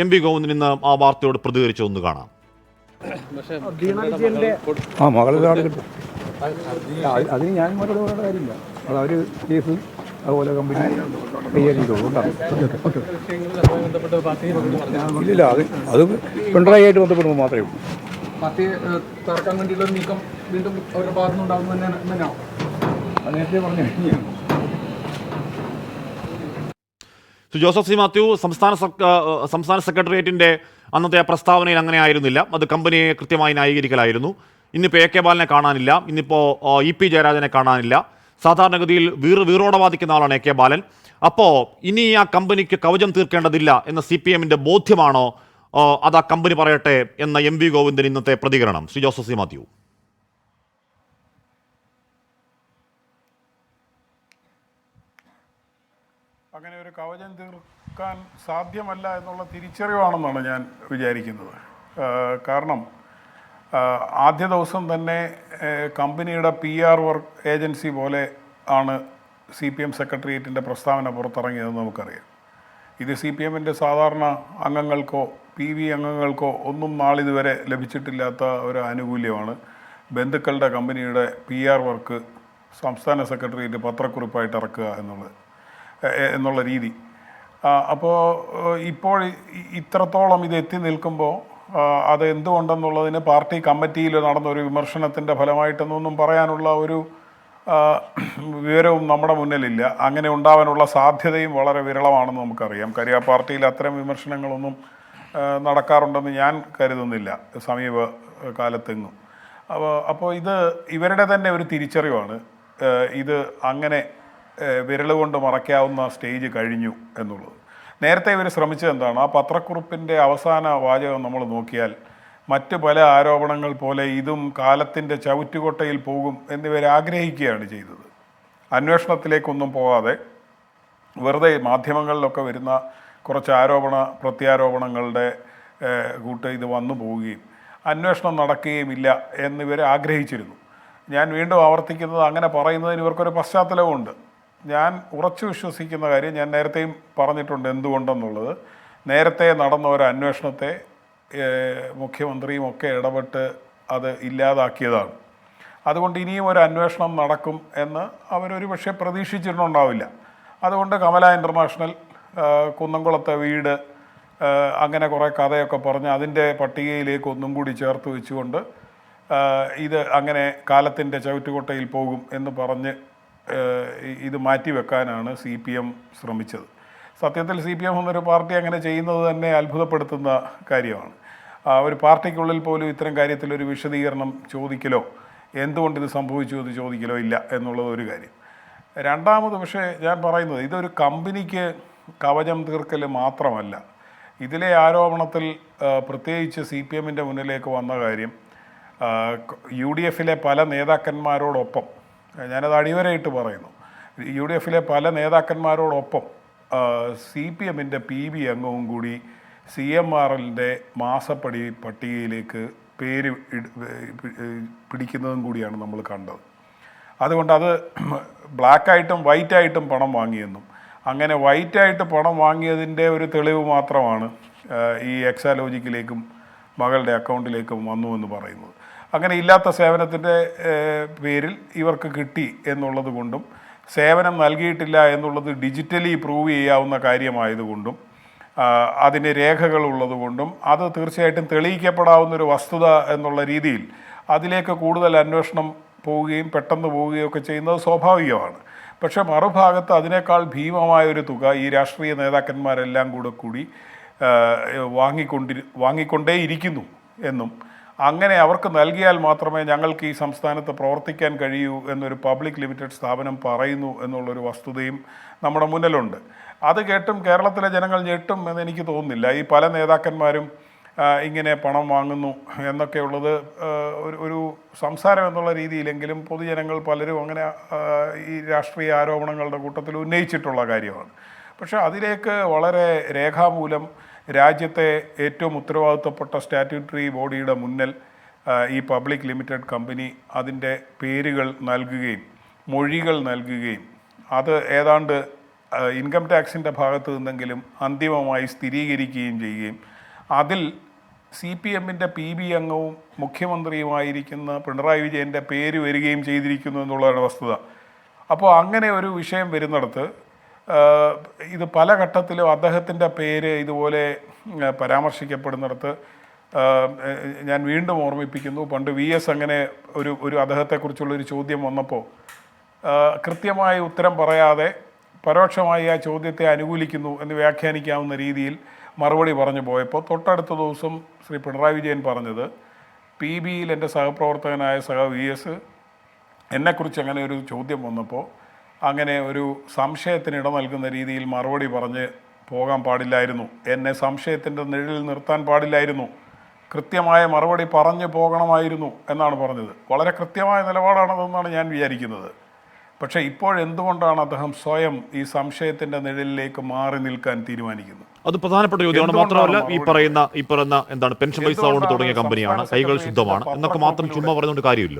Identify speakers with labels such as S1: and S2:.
S1: M V Govindan ഇന്ന് ആ വാർത്തയോട് പ്രതികരിച്ചു ഒന്ന് കാണാം.
S2: മകളിലാണ് കിട്ടും. അതിന് ഞാൻ മറുപടി പറയേണ്ട കാര്യമില്ല. അത് അവർ കേസ് അതുപോലെ കമ്പനി കൈകാര്യം ചെയ്തോളൂ. ഇല്ല, അത് പിണറായി ആയിട്ട് ബന്ധപ്പെടുമ്പോൾ മാത്രമേ ഉള്ളൂ.
S3: പാർട്ടിയെ തകർക്കാൻ വേണ്ടിയുള്ള നീക്കം വീണ്ടും അവരുടെ ഭാഗത്തുനിന്നുണ്ടാകുന്നു തന്നെയാണോ? അത് നേരത്തെ പറഞ്ഞു കഴിഞ്ഞാണ്.
S1: ജോസഫ് സി മാത്യു, സംസ്ഥാന സെക്രട്ടേറിയറ്റിന്റെ അന്നത്തെ പ്രസ്താവനയിൽ അങ്ങനെ ആയിരുന്നില്ല. അത് കമ്പനിയെ കൃത്യമായി ന്യായീകരിക്കലായിരുന്നു. ഇന്നിപ്പോൾ AK ബാലനെ കാണാനില്ല, ഇന്നിപ്പോൾ EP ജയരാജനെ കാണാനില്ല. സാധാരണഗതിയിൽ വീറോടെ വാദിക്കുന്ന ആളാണ് AK ബാലൻ. അപ്പോൾ ഇനി ആ കമ്പനിക്ക് കവചം തീർക്കേണ്ടതില്ല എന്ന CPMന്റെ ബോധ്യമാണോ അത് ആ കമ്പനി പറയട്ടെ എന്ന MV ഗോവിന്ദൻ ഇന്നത്തെ പ്രതികരണം? Shri Joseph C Mathew.
S4: അങ്ങനെ ഒരു കവചം തീർക്കാൻ സാധ്യമല്ല എന്നുള്ള തിരിച്ചറിവാണെന്നാണ് ഞാൻ വിചാരിക്കുന്നത്. കാരണം ആദ്യ ദിവസം തന്നെ കമ്പനിയുടെ PR വർക്ക് ഏജൻസി പോലെ ആണ് CPM സെക്രട്ടേറിയറ്റിൻ്റെ പ്രസ്താവന പുറത്തിറങ്ങിയതെന്ന് നമുക്കറിയാം. ഇത് CPMൻ്റെ സാധാരണ അംഗങ്ങൾക്കോ PV അംഗങ്ങൾക്കോ ഒന്നും നാളിതുവരെ ലഭിച്ചിട്ടില്ലാത്ത ഒരു ആനുകൂല്യമാണ് ബന്ധുക്കളുടെ കമ്പനിയുടെ PR വർക്ക് സംസ്ഥാന സെക്രട്ടേറിയറ്റ് പത്രക്കുറിപ്പായിട്ട് ഇറക്കുക എന്നുള്ള രീതി. അപ്പോൾ ഇപ്പോൾ ഇത്രത്തോളം ഇത് എത്തി നിൽക്കുമ്പോൾ അത് എന്തുകൊണ്ടെന്നുള്ളതിന് പാർട്ടി കമ്മിറ്റിയിൽ നടന്നൊരു വിമർശനത്തിൻ്റെ ഫലമായിട്ടൊന്നും പറയാനുള്ള ഒരു വിവരവും നമ്മുടെ മുന്നിലില്ല. അങ്ങനെ ഉണ്ടാവാനുള്ള സാധ്യതയും വളരെ വിരളമാണെന്ന് നമുക്കറിയാം. കാര്യം ആ പാർട്ടിയിൽ അത്തരം വിമർശനങ്ങളൊന്നും നടക്കാറുണ്ടെന്ന് ഞാൻ കരുതുന്നില്ല സമീപകാലത്തെങ്ങും. അപ്പോൾ ഇത് ഇവരുടെ തന്നെ ഒരു തിരിച്ചറിവാണ്. ഇത് അങ്ങനെ വിരൽ കൊണ്ട് മറയ്ക്കാവുന്ന സ്റ്റേജ് കഴിഞ്ഞു എന്നുള്ളത്. നേരത്തെ ഇവർ ശ്രമിച്ചത് എന്താണ്? ആ പത്രക്കുറിപ്പിൻ്റെ അവസാന വാചകം നമ്മൾ നോക്കിയാൽ മറ്റ് പല ആരോപണങ്ങൾ പോലെ ഇതും കാലത്തിൻ്റെ ചവിറ്റുകൊട്ടയിൽ പോകും എന്നിവർ ആഗ്രഹിക്കുകയാണ് ചെയ്തത്. അന്വേഷണത്തിലേക്കൊന്നും പോകാതെ വെറുതെ മാധ്യമങ്ങളിലൊക്കെ വരുന്ന കുറച്ച് പ്രത്യാരോപണങ്ങളുടെ കൂട്ട് ഇത് വന്നു പോവുകയും അന്വേഷണം നടക്കുകയും ഇല്ല എന്നിവർ ആഗ്രഹിച്ചിരുന്നു. ഞാൻ വീണ്ടും ആവർത്തിക്കുന്നത്, അങ്ങനെ പറയുന്നതിന് ഇവർക്കൊരു പശ്ചാത്തലമുണ്ട്. ഞാൻ ഉറച്ചു വിശ്വസിക്കുന്ന കാര്യം ഞാൻ നേരത്തെയും പറഞ്ഞിട്ടുണ്ട് എന്തുകൊണ്ടെന്നുള്ളത്. നേരത്തെ നടന്ന ഒരു അന്വേഷണത്തെ മുഖ്യമന്ത്രിയും ഒക്കെ ഇടപെട്ട് അത് ഇല്ലാതാക്കിയതാണ്. അതുകൊണ്ട് ഇനിയും ഒരു അന്വേഷണം നടക്കും എന്ന് അവരൊരു പക്ഷേ പ്രതീക്ഷിച്ചിട്ടുണ്ടാവില്ല. അതുകൊണ്ട് കമല ഇൻ്റർനാഷണൽ, കുന്നംകുളത്തെ വീട്, അങ്ങനെ കുറേ കഥയൊക്കെ പറഞ്ഞ് അതിൻ്റെ പട്ടികയിലേക്ക് ഒന്നും കൂടി ചേർത്ത് വെച്ചുകൊണ്ട് ഇത് അങ്ങനെ കാലത്തിൻ്റെ ചവിറ്റുകൊട്ടയിൽ പോകും എന്ന് പറഞ്ഞ് ഇത് മാറ്റിവെക്കാനാണ് CPM ശ്രമിച്ചത്. സത്യത്തിൽ CPM എന്നൊരു പാർട്ടി അങ്ങനെ ചെയ്യുന്നത് തന്നെ അത്ഭുതപ്പെടുത്തുന്ന കാര്യമാണ്. ഒരു പാർട്ടിക്കുള്ളിൽ പോലും ഇത്തരം കാര്യത്തിലൊരു വിശദീകരണം ചോദിക്കലോ എന്തുകൊണ്ട് ഇത് സംഭവിച്ചു എന്ന് ചോദിക്കലോ ഇല്ല എന്നുള്ളത് ഒരു കാര്യം. രണ്ടാമത് പക്ഷേ ഞാൻ പറയുന്നത്, ഇതൊരു കമ്പനിക്ക് കവചം തീർക്കൽ മാത്രമല്ല. ഇതിലെ ആരോപണത്തിൽ പ്രത്യേകിച്ച് CPMൻ്റെ മുന്നിലേക്ക് വന്ന കാര്യം, UDFലെ പല നേതാക്കന്മാരോടൊപ്പം, ഞാനത് അടിവരയിട്ട് പറയുന്നു, UDFലെ പല നേതാക്കന്മാരോടൊപ്പം CPMൻ്റെ PB അംഗവും കൂടി CMRLൻ്റെ പട്ടികയിലേക്ക് പേര് പിടിക്കുന്നതും കൂടിയാണ് നമ്മൾ കണ്ടത്. അതുകൊണ്ട് അത് ബ്ലാക്കായിട്ടും വൈറ്റായിട്ടും പണം വാങ്ങിയെന്നും, അങ്ങനെ വൈറ്റായിട്ട് പണം വാങ്ങിയതിൻ്റെ ഒരു തെളിവ് മാത്രമാണ് ഈ എക്സാലോജിക്കിലേക്കും മകളുടെ അക്കൗണ്ടിലേക്കും വന്നു എന്ന് പറയുന്നത്. അങ്ങനെ ഇല്ലാത്ത സേവനത്തിൻ്റെ പേരിൽ ഇവർക്ക് കിട്ടി എന്നുള്ളത് കൊണ്ടും സേവനം നൽകിയിട്ടില്ല എന്നുള്ളത് ഡിജിറ്റലി പ്രൂവ് ചെയ്യാവുന്ന കാര്യമായതുകൊണ്ടും അതിന് രേഖകളുള്ളത് കൊണ്ടും അത് തീർച്ചയായിട്ടും തെളിയിക്കപ്പെടാവുന്നൊരു വസ്തുത എന്നുള്ള രീതിയിൽ അതിലേക്ക് കൂടുതൽ അന്വേഷണം പോവുകയും പെട്ടെന്ന് പോവുകയൊക്കെ ചെയ്യുന്നത് സ്വാഭാവികമാണ്. പക്ഷേ മറുഭാഗത്ത് അതിനേക്കാൾ ഭീമമായൊരു തുക ഈ രാഷ്ട്രീയ നേതാക്കന്മാരെല്ലാം കൂടി വാങ്ങിക്കൊണ്ടേയിരിക്കുന്നു എന്നും, അങ്ങനെ അവർക്ക് നൽകിയാൽ മാത്രമേ ഞങ്ങൾക്ക് ഈ സംസ്ഥാനത്ത് പ്രവർത്തിക്കാൻ കഴിയൂ എന്നൊരു പബ്ലിക് ലിമിറ്റഡ് സ്ഥാപനം പറയുന്നു എന്നുള്ളൊരു വസ്തുതയും നമ്മുടെ മുന്നിലുണ്ട്. അത് കേട്ടും കേരളത്തിലെ ജനങ്ങൾ ഞെട്ടും എന്ന് എനിക്ക് തോന്നുന്നില്ല. ഈ പല നേതാക്കന്മാരും ഇങ്ങനെ പണം വാങ്ങുന്നു എന്നൊക്കെയുള്ളത് ഒരു സംസാരം എന്നുള്ള രീതിയിലെങ്കിലും പൊതുജനങ്ങൾ പലരും അങ്ങനെ ഈ രാഷ്ട്രീയ ആരോപണങ്ങളുടെ കൂട്ടത്തിൽ ഉന്നയിച്ചിട്ടുള്ള കാര്യമാണ്. പക്ഷേ അതിലേക്ക് വളരെ രേഖാമൂലം രാജ്യത്തെ ഏറ്റവും ഉത്തരവാദിത്തപ്പെട്ട സ്റ്റാറ്റ്യൂട്ടറി ബോഡിയുടെ മുന്നിൽ ഈ പബ്ലിക് ലിമിറ്റഡ് കമ്പനി അതിൻ്റെ പേരുകൾ നൽകുകയും മൊഴികൾ നൽകുകയും അത് ഏതാണ്ട് ഇൻകം ടാക്സിൻ്റെ ഭാഗത്ത് നിന്നെങ്കിലും അന്തിമമായി സ്ഥിരീകരിക്കുകയും ചെയ്യുകയും അതിൽ CPM-ന്റെ PB അംഗവും മുഖ്യമന്ത്രിയുമായിരിക്കുന്ന പിണറായി വിജയൻ്റെ പേര് വരികയും ചെയ്തിരിക്കുന്നു എന്നുള്ളതാണ് വസ്തുത. അപ്പോൾ അങ്ങനെ ഒരു വിഷയം വരുന്നിടത്ത് ഇത് പല ഘട്ടത്തിലും അദ്ദേഹത്തിൻ്റെ പേര് ഇതുപോലെ പരാമർശിക്കപ്പെടുന്നിടത്ത് ഞാൻ വീണ്ടും ഓർമ്മിപ്പിക്കുന്നു, പണ്ട് VS അങ്ങനെ ഒരു അദ്ദേഹത്തെക്കുറിച്ചുള്ളൊരു ചോദ്യം വന്നപ്പോൾ കൃത്യമായ ഉത്തരം പറയാതെ പരോക്ഷമായി ആ ചോദ്യത്തെ അനുകൂലിക്കുന്നു എന്ന് വ്യാഖ്യാനിക്കാവുന്ന രീതിയിൽ മറുപടി പറഞ്ഞു പോയപ്പോൾ തൊട്ടടുത്ത ദിവസം ശ്രീ പിണറായി വിജയൻ പറഞ്ഞത് PBയിൽ എൻ്റെ സഹപ്രവർത്തകനായ VS എന്നെക്കുറിച്ച് അങ്ങനെ ഒരു ചോദ്യം വന്നപ്പോൾ അങ്ങനെ ഒരു സംശയത്തിന് ഇട നൽകുന്ന രീതിയിൽ മറുപടി പറഞ്ഞ് പോകാൻ പാടില്ലായിരുന്നു, എന്നെ സംശയത്തിൻ്റെ നിഴലിൽ നിർത്താൻ പാടില്ലായിരുന്നു, കൃത്യമായ മറുപടി പറഞ്ഞു പോകണമായിരുന്നു എന്നാണ് പറഞ്ഞത്. വളരെ കൃത്യമായ നിലപാടാണതെന്നാണ് ഞാൻ വിചാരിക്കുന്നത്. പക്ഷേ ഇപ്പോഴെന്തുകൊണ്ടാണ് അദ്ദേഹം സ്വയം ഈ സംശയത്തിൻ്റെ നിഴലിലേക്ക് മാറി നിൽക്കാൻ തീരുമാനിക്കുന്നത്?
S1: അത് പ്രധാനപ്പെട്ട ചോദ്യമാണ്. മാത്രമല്ല ഈ പറയുന്ന എന്താണ് പെൻഷൻ പൈസ കൊണ്ട് തുടങ്ങിയ കമ്പനിയാണ്, കൈകൾ ശുദ്ധമാണ് എന്നൊക്കെ മാത്രം ചുമ്മാ പറയുന്നതുകൊണ്ട് കാര്യമില്ല.